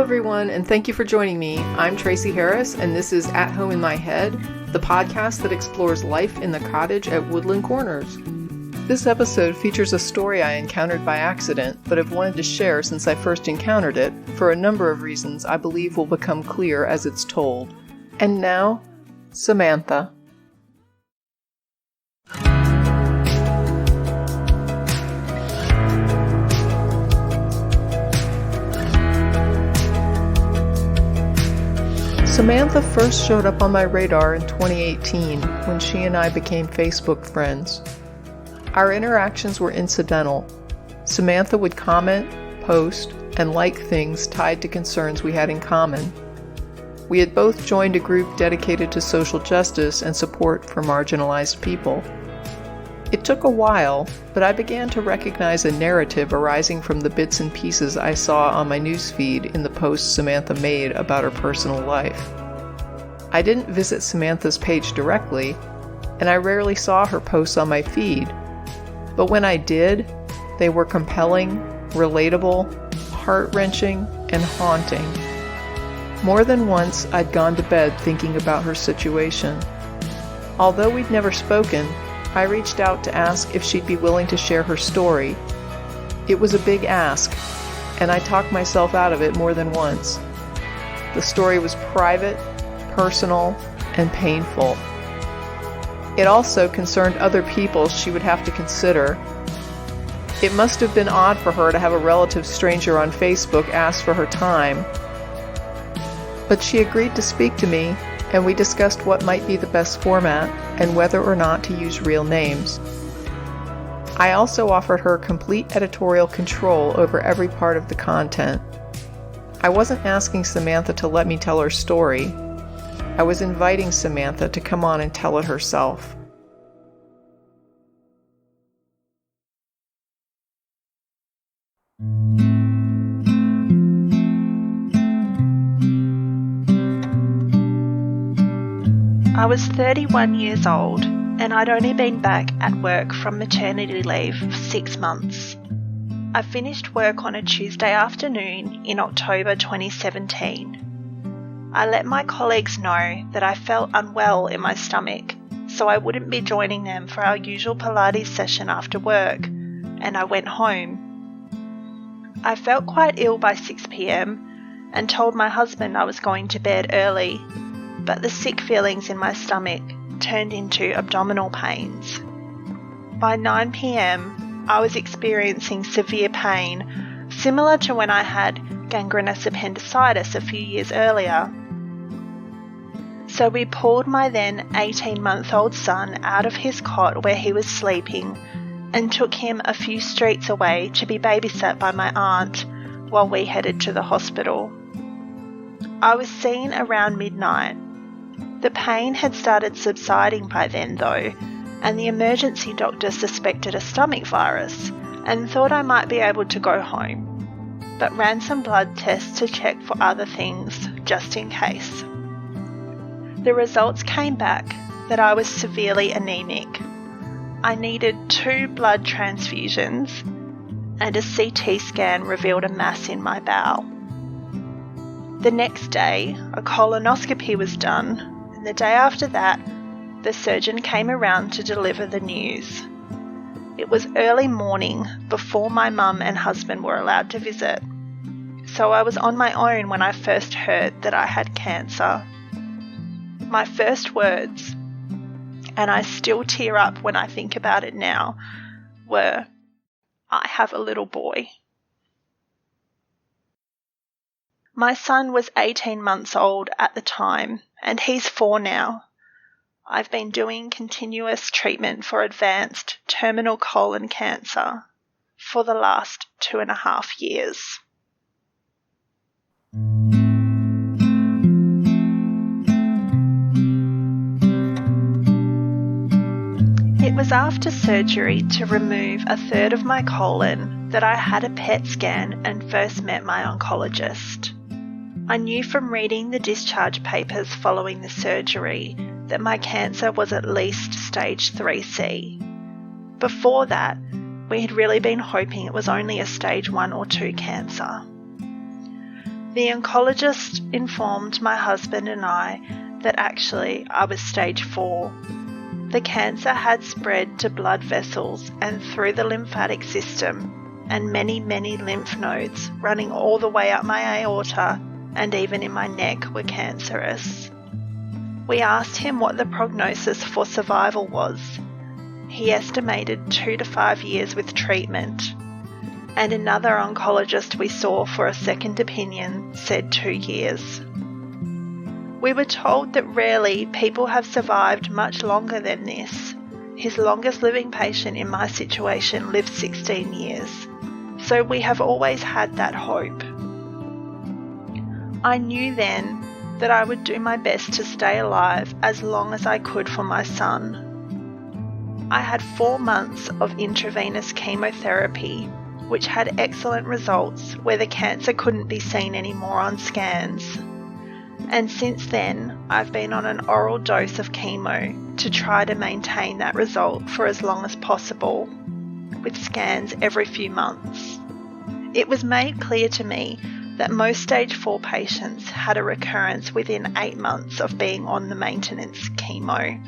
everyone, and thank you for joining me. I'm Tracy Harris, and this is At Home in My Head, the podcast that explores life in the cottage at Woodland Corners. This episode features a story I encountered by accident, but have wanted to share since I first encountered it, for a number of reasons I believe will become clear as it's told. And now, Samantha. Samantha first showed up on my radar in 2018 when she and I became Facebook friends. Our interactions were incidental. Samantha would comment, post, and like things tied to concerns we had in common. We had both joined a group dedicated to social justice and support for marginalized people. It took a while, but I began to recognize a narrative arising from the bits and pieces I saw on my newsfeed in the posts Samantha made about her personal life. I didn't visit Samantha's page directly, and I rarely saw her posts on my feed, but when I did, they were compelling, relatable, heart-wrenching, and haunting. More than once, I'd gone to bed thinking about her situation. Although we'd never spoken, I reached out to ask if she'd be willing to share her story. It was a big ask, and I talked myself out of it more than once. The story was private, personal, and painful. It also concerned other people she would have to consider. It must have been odd for her to have a relative stranger on Facebook ask for her time. But she agreed to speak to me, and we discussed what might be the best format and whether or not to use real names. I also offered her complete editorial control over every part of the content. I wasn't asking Samantha to let me tell her story. I was inviting Samantha to come on and tell it herself. I was 31 years old, and I'd only been back at work from maternity leave for 6 months. I finished work on a Tuesday afternoon in October 2017. I let my colleagues know that I felt unwell in my stomach, so I wouldn't be joining them for our usual Pilates session after work, and I went home. I felt quite ill by 6 p.m. and told my husband I was going to bed early, but the sick feelings in my stomach turned into abdominal pains. By 9 p.m, I was experiencing severe pain, similar to when I had gangrenous appendicitis a few years earlier. So we pulled my then 18-month-old son out of his cot where he was sleeping and took him a few streets away to be babysat by my aunt while we headed to the hospital. I was seen around midnight. The pain had started subsiding by then though, and the emergency doctor suspected a stomach virus and thought I might be able to go home, but ran some blood tests to check for other things just in case. The results came back that I was severely anemic. I needed 2 blood transfusions, and a CT scan revealed a mass in my bowel. The next day, a colonoscopy was done. The day after that, the surgeon came around to deliver the news. It was early morning before my mum and husband were allowed to visit, so I was on my own when I first heard that I had cancer. My first words, and I still tear up when I think about it now, were, "I have a little boy." My son was 18 months old at the time, and he's 4 now. I've been doing continuous treatment for advanced terminal colon cancer for the last 2.5 years. It was after surgery to remove a third of my colon that I had a PET scan and first met my oncologist. I knew from reading the discharge papers following the surgery that my cancer was at least stage 3C. Before that, we had really been hoping it was only a stage 1 or 2 cancer. The oncologist informed my husband and I that actually I was stage 4. The cancer had spread to blood vessels and through the lymphatic system, and many lymph nodes running all the way up my aorta and even in my neck were cancerous. We asked him what the prognosis for survival was. He estimated 2 to 5 years with treatment, and another oncologist we saw for a second opinion said 2 years. We were told that rarely people have survived much longer than this. His longest living patient in my situation lived 16 years, so we have always had that hope. I knew then that I would do my best to stay alive as long as I could for my son. I had 4 months of intravenous chemotherapy, which had excellent results where the cancer couldn't be seen anymore on scans. And since then, I've been on an oral dose of chemo to try to maintain that result for as long as possible, with scans every few months. It was made clear to me that most stage 4 patients had a recurrence within 8 months of being on the maintenance chemo.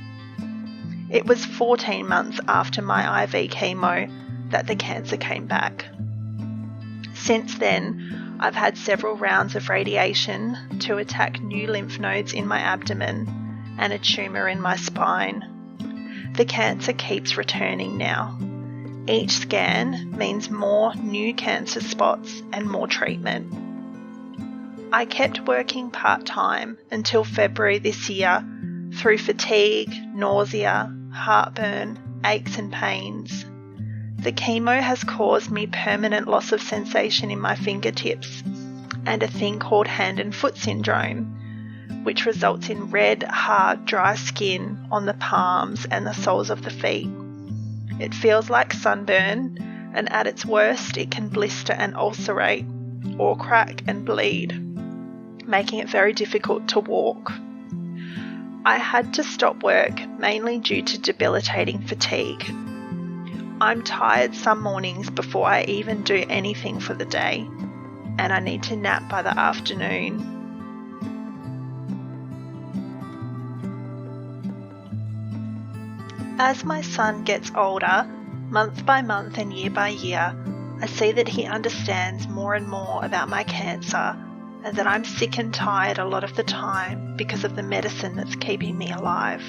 It was 14 months after my IV chemo that the cancer came back. Since then, I've had several rounds of radiation to attack new lymph nodes in my abdomen and a tumour in my spine. The cancer keeps returning now. Each scan means more new cancer spots and more treatment. I kept working part-time until February this year through fatigue, nausea, heartburn, aches and pains. The chemo has caused me permanent loss of sensation in my fingertips and a thing called hand and foot syndrome, which results in red, hard, dry skin on the palms and the soles of the feet. It feels like sunburn, and at its worst it can blister and ulcerate or crack and bleed, making it very difficult to walk. I had to stop work mainly due to debilitating fatigue. I'm tired some mornings before I even do anything for the day, and I need to nap by the afternoon. As my son gets older, month by month and year by year, I see that he understands more and more about my cancer, and that I'm sick and tired a lot of the time because of the medicine that's keeping me alive.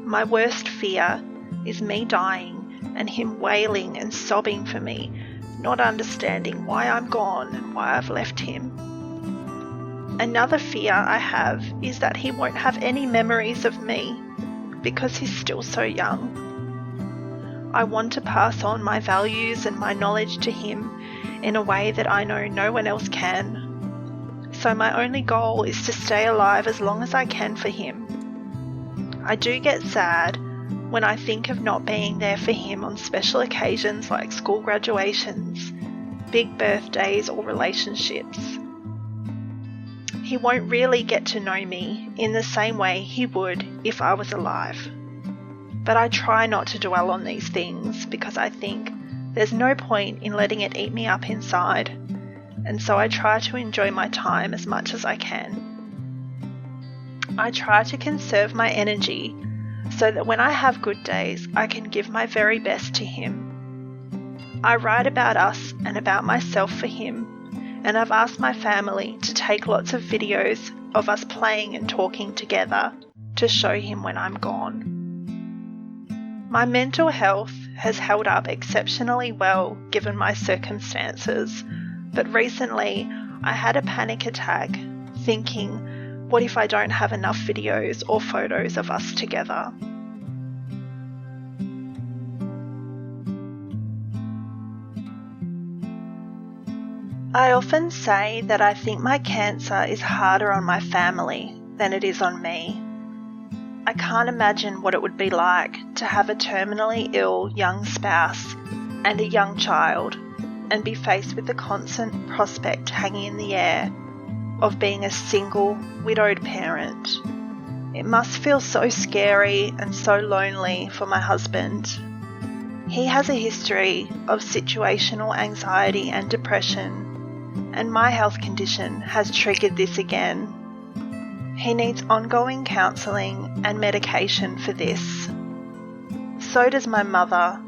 My worst fear is me dying and him wailing and sobbing for me, not understanding why I'm gone and why I've left him. Another fear I have is that he won't have any memories of me because he's still so young. I want to pass on my values and my knowledge to him in a way that I know no one else can. So my only goal is to stay alive as long as I can for him. I do get sad when I think of not being there for him on special occasions like school graduations, big birthdays or relationships. He won't really get to know me in the same way he would if I was alive. But I try not to dwell on these things because I think there's no point in letting it eat me up inside, and so I try to enjoy my time as much as I can. I try to conserve my energy so that when I have good days, I can give my very best to him. I write about us and about myself for him, and I've asked my family to take lots of videos of us playing and talking together to show him when I'm gone. My mental health has held up exceptionally well given my circumstances, but recently I had a panic attack thinking, what if I don't have enough videos or photos of us together? I often say that I think my cancer is harder on my family than it is on me. I can't imagine what it would be like to have a terminally ill young spouse and a young child and be faced with the constant prospect hanging in the air of being a single, widowed parent. It must feel so scary and so lonely for my husband. He has a history of situational anxiety and depression, and my health condition has triggered this again. He needs ongoing counselling and medication for this. So does my mother,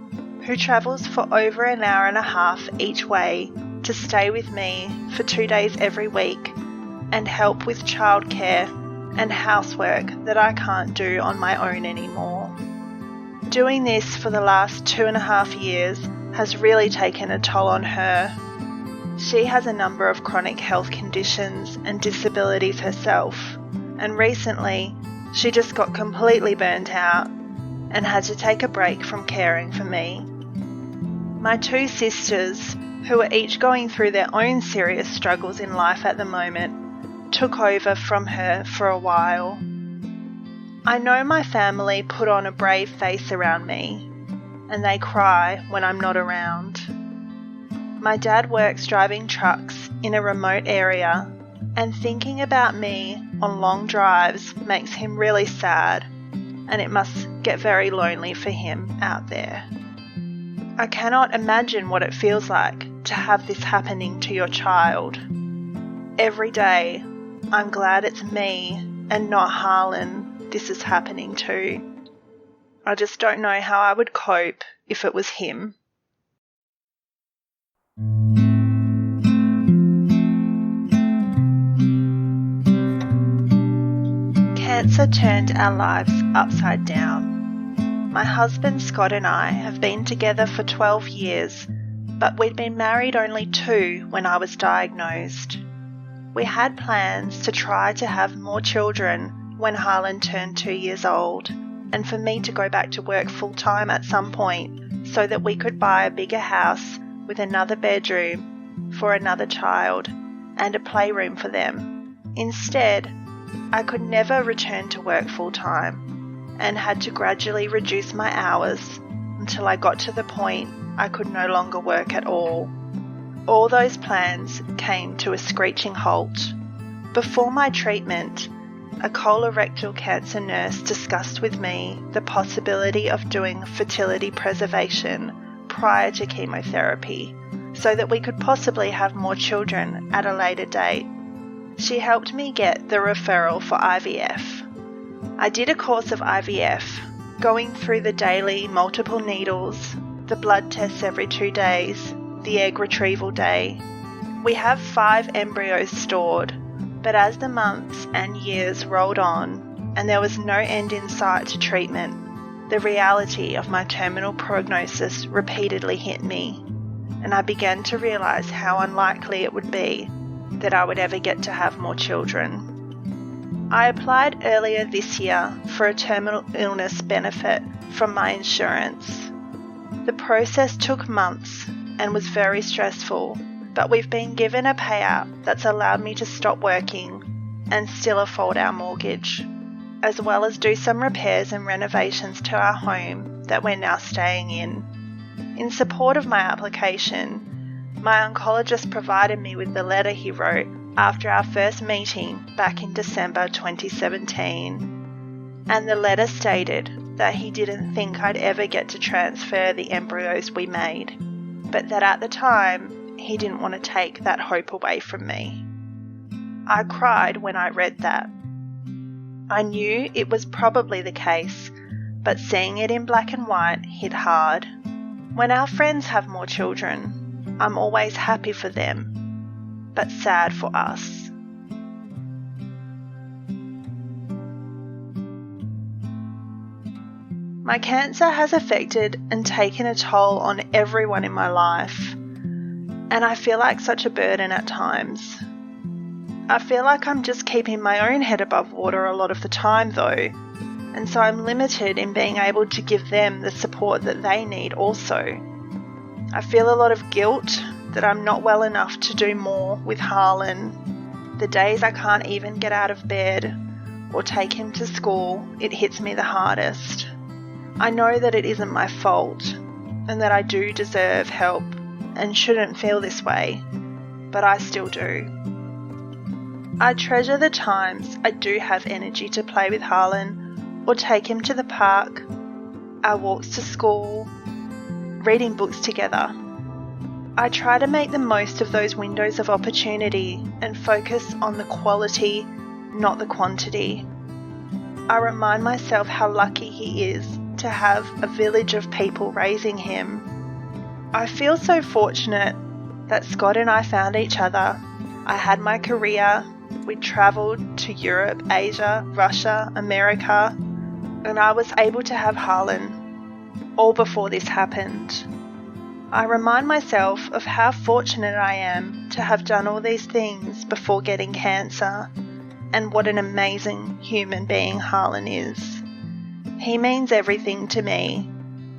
who travels for over an hour and a half each way to stay with me for 2 days every week and help with childcare and housework that I can't do on my own anymore. Doing this for the last 2.5 years has really taken a toll on her. She has a number of chronic health conditions and disabilities herself, and recently she just got completely burnt out and had to take a break from caring for me. My 2 sisters, who are each going through their own serious struggles in life at the moment, took over from her for a while. I know my family put on a brave face around me, and they cry when I'm not around. My dad works driving trucks in a remote area, and thinking about me on long drives makes him really sad, and it must get very lonely for him out there. I cannot imagine what it feels like to have this happening to your child. Every day, I'm glad it's me and not Harlan this is happening to. I just don't know how I would cope if it was him. Cancer turned our lives upside down. My husband Scott and I have been together for 12 years, but we'd been married only 2 when I was diagnosed. We had plans to try to have more children when Harlan turned 2 years old, and for me to go back to work full-time at some point so that we could buy a bigger house with another bedroom for another child and a playroom for them. Instead, I could never return to work full-time and had to gradually reduce my hours until I got to the point I could no longer work at all. All those plans came to a screeching halt. Before my treatment, a colorectal cancer nurse discussed with me the possibility of doing fertility preservation prior to chemotherapy so that we could possibly have more children at a later date. She helped me get the referral for IVF. I did a course of IVF, going through the daily multiple needles, the blood tests every 2 days, the egg retrieval day. We have 5 embryos stored, but as the months and years rolled on and there was no end in sight to treatment, the reality of my terminal prognosis repeatedly hit me, and I began to realise how unlikely it would be that I would ever get to have more children. I applied earlier this year for a terminal illness benefit from my insurance. The process took months and was very stressful, but we've been given a payout that's allowed me to stop working and still afford our mortgage, as well as do some repairs and renovations to our home that we're now staying in. In support of my application, my oncologist provided me with the letter he wrote after our first meeting back in December 2017, and the letter stated that he didn't think I'd ever get to transfer the embryos we made, but that at the time, he didn't want to take that hope away from me. I cried when I read that. I knew it was probably the case, but seeing it in black and white hit hard. When our friends have more children, I'm always happy for them, but sad for us. My cancer has affected and taken a toll on everyone in my life, and I feel like such a burden at times. I feel like I'm just keeping my own head above water a lot of the time though, and so I'm limited in being able to give them the support that they need also. I feel a lot of guilt that I'm not well enough to do more with Harlan. The days I can't even get out of bed or take him to school, it hits me the hardest. I know that it isn't my fault and that I do deserve help and shouldn't feel this way, but I still do. I treasure the times I do have energy to play with Harlan or take him to the park, our walks to school, reading books together. I try to make the most of those windows of opportunity and focus on the quality, not the quantity. I remind myself how lucky he is to have a village of people raising him. I feel so fortunate that Scott and I found each other. I had my career, we travelled to Europe, Asia, Russia, America, and I was able to have Harlan, all before this happened. I remind myself of how fortunate I am to have done all these things before getting cancer, and what an amazing human being Harlan is. He means everything to me,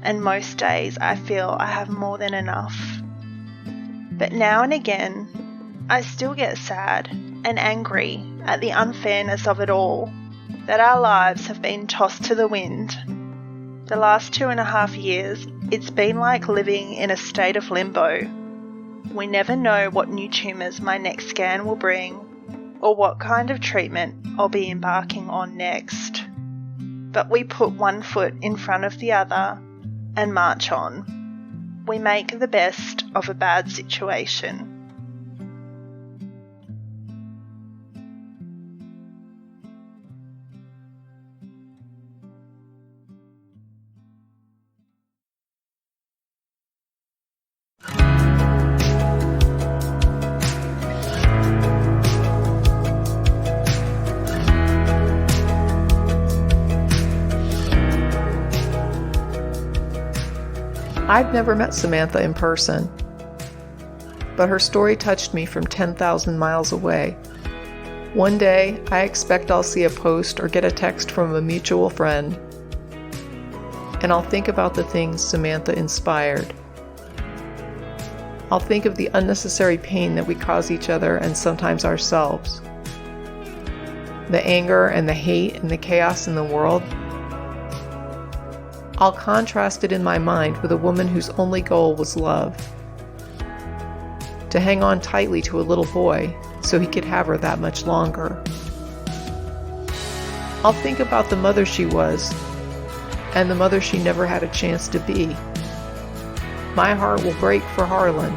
and most days I feel I have more than enough. But now and again, I still get sad and angry at the unfairness of it all, that our lives have been tossed to the wind. The last 2.5 years, it's been like living in a state of limbo. We never know what new tumours my next scan will bring, or what kind of treatment I'll be embarking on next. But we put one foot in front of the other and march on. We make the best of a bad situation. I've never met Samantha in person, but her story touched me from 10,000 miles away. One day, I expect I'll see a post or get a text from a mutual friend, and I'll think about the things Samantha inspired. I'll think of the unnecessary pain that we cause each other and sometimes ourselves. The anger and the hate and the chaos in the world. I'll contrast it in my mind with a woman whose only goal was love. To hang on tightly to a little boy so he could have her that much longer. I'll think about the mother she was and the mother she never had a chance to be. My heart will break for Harlan.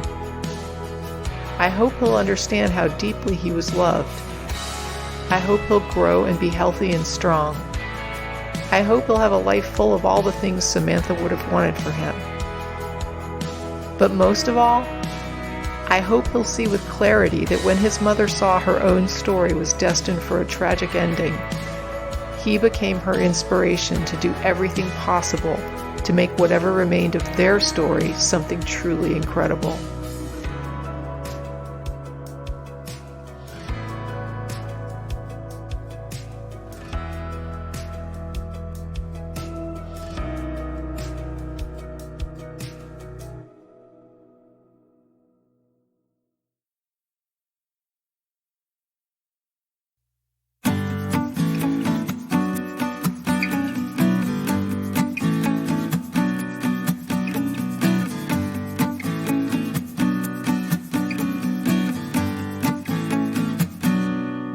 I hope he'll understand how deeply he was loved. I hope he'll grow and be healthy and strong. I hope he'll have a life full of all the things Samantha would have wanted for him. But most of all, I hope he'll see with clarity that when his mother saw her own story was destined for a tragic ending, he became her inspiration to do everything possible to make whatever remained of their story something truly incredible.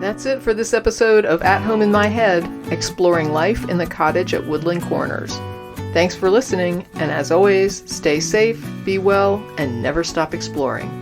That's it for this episode of At Home in My Head, exploring life in the cottage at Woodland Corners. Thanks for listening, and as always, stay safe, be well, and never stop exploring.